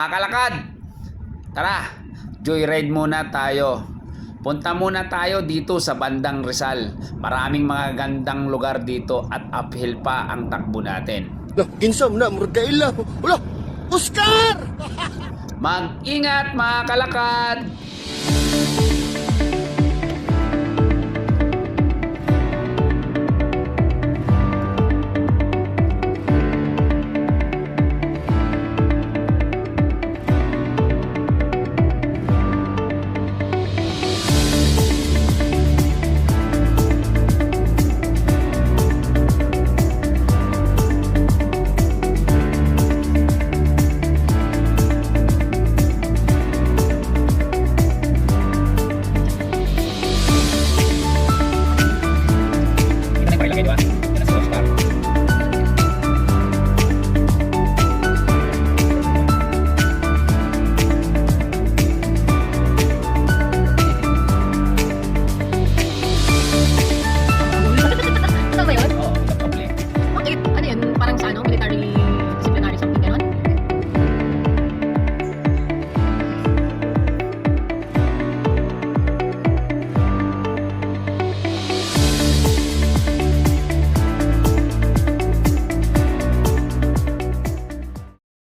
Mga kalakad, tara, joyride muna tayo. Punta muna tayo dito sa bandang Rizal. Maraming mga gandang lugar dito at uphill pa ang takbo natin. Lah, kinsam na, murag kaila. Wala, Oscar! Mag-ingat mga kalakad!